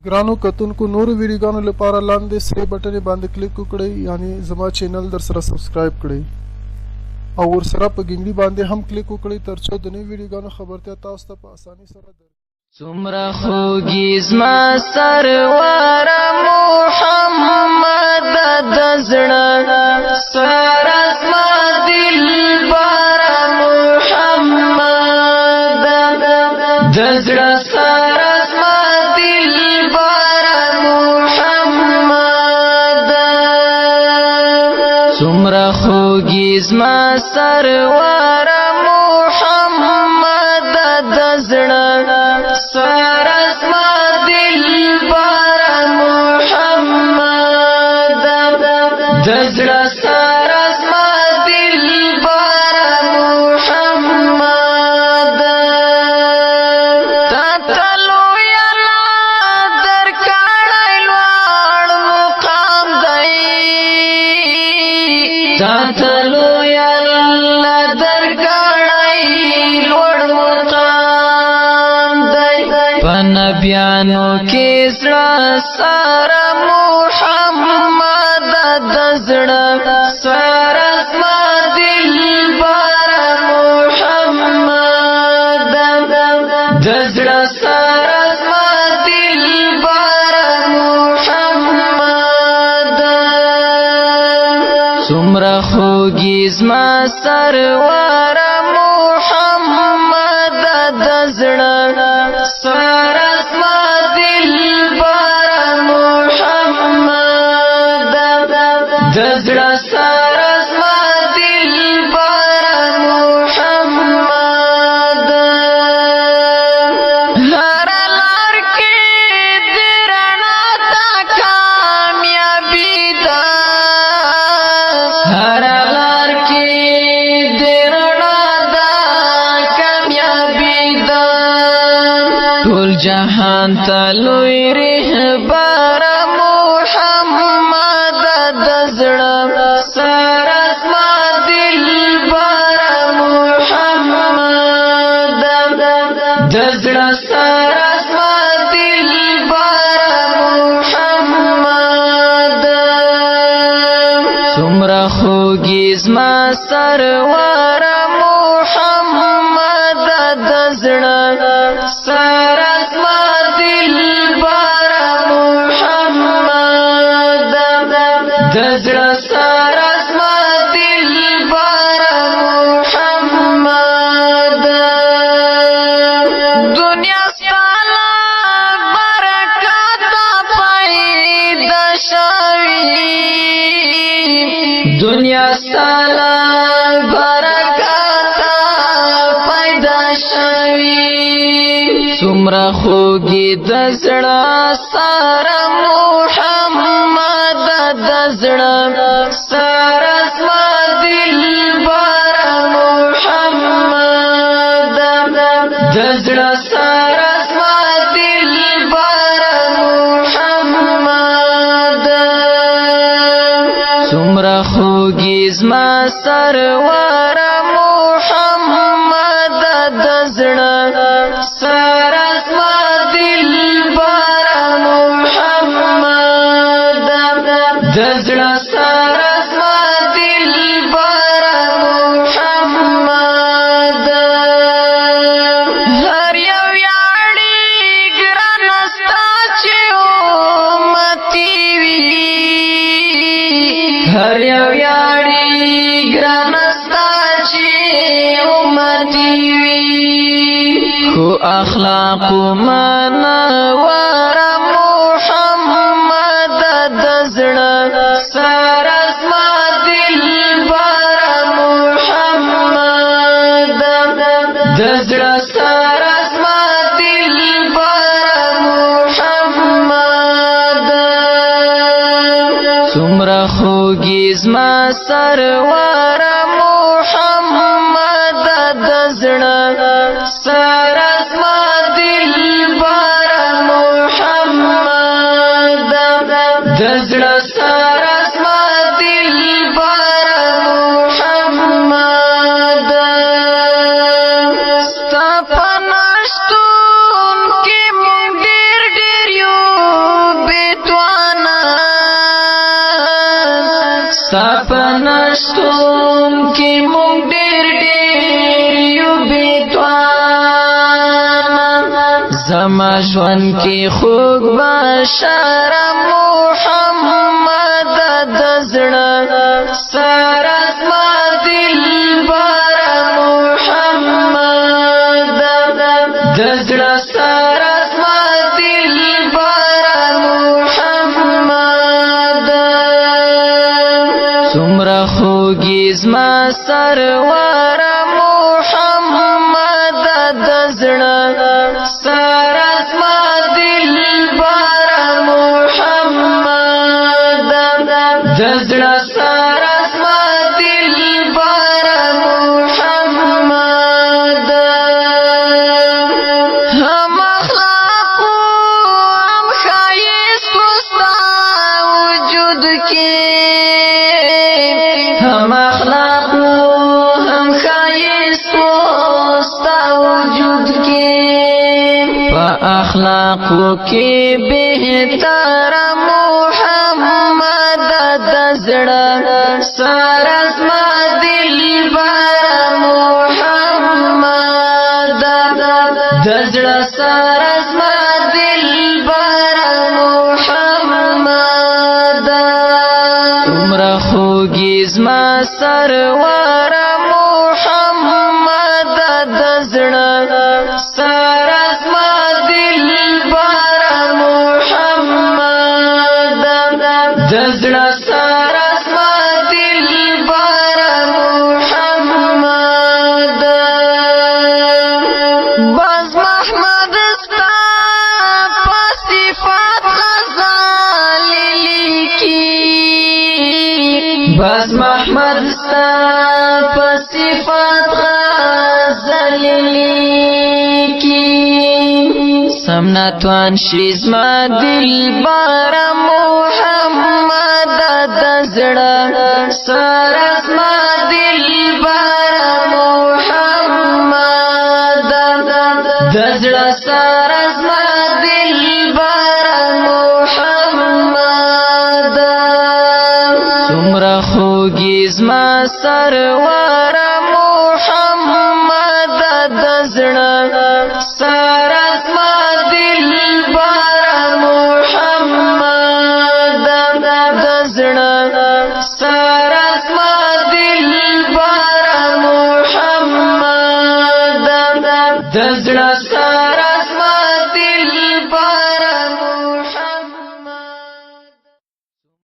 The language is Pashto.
ګرانو کتونکو نورو ویډیوګانو لپاره لاندې سره بټن باندې کلیک وکړئ، یعنی زما چینل در سره سبسکرایب کړئ او ورسره په ګنګړي باندې هم کلیک وکړئ ترڅو د نوو ویډیوګانو خبرتیا تاسو ته په اسانۍ سره درکړي. څومره خوږی زما سرور محمد د زړه سره زما دلبر محمد د زړه سره زما دلبر محمد څومره خوږی زما سرور محمد د زړه سرس ما دلبر محمد دزړه سرس ما دلبر محمد تتلو یلا در کړای لوړ مقام دی تتلو یلا در کړای لوړ نبیانو کې زړه سره محمد د زړه سره زما دلبر محمد د زړه سره زما دلبر محمد څومره خوږی زما سرور محمد د زړه سرس ما دلبر محمد دزړه سرس ما دلبر محمد هر لار کې درنا تا کامیابی ده هر لار کې درنا دا کامیابی ده ټول جهان تلوی رهبر محمد د زړه سرس ما دلبر محمد د زړه سرس ما دلبر محمد څومره خوږی زما سرور محمد د زړه سرس ما دلبر محمد د زړه سرس ما دلبر محمد دنیا ستاله برکات پیدا شوی دنیا ستاله برکات پیدا شوی څومره خوږی د زړه سره محمد د زړه سرس ما دلبر محمد د زړه سرس ما دلبر محمد څومره خوږی زما سرور محمد د زړه سرس ما دلبر محمد د زړه سرس ما دلبر محمد هر یو یاړي ګران ستا چې امتی وي هر یو یاړي ګران ستا چې امتی وي خو اخلاق منور محمد د زړه سرس ما دلبر محمد د زړه سرس ما دلبر محمد څومره خوږی زما سرور محمد د زړه سرس ما دلبر محمد د زړه سرس ما دلبر محمد ستا په نشتون کې مونږ ډېر یو پنشتون کی مونگ دیر دیر یو بیتوان زما ژوند کی خوږ بشار محمد د زړه سره زما دلبر محمد د زړه سره زما دلبر محمد څومره خوږی زما سرور محمد د زړه سره زما دلبر محمد د زړه سره زما دلبر محمد هم اخلاق هم ښایست ستا وجود کې هم اخلاق هم ښایست ستا وجود کې په اخلاقو کې بهتر محمد د زړه سره زما دلبر محمد د زړه سره زما دلبر محمد عمره خوږی زما سرور محمد د زړه سره زما دلبر محمد د زړه سره زما دلبر محمد باز محمد ستا په صفات غزل لیکي باز محمد ستا په صفات غزل لیکي سمناتوان شي زما دلبر محمد د زړه سره زما دلبر محمد د زړه سره زما دلبر محمد څومره خوږی زما سرور محمد د زړه سره زما دلبر محمد د زړه سره زما دلبر محمد د زړه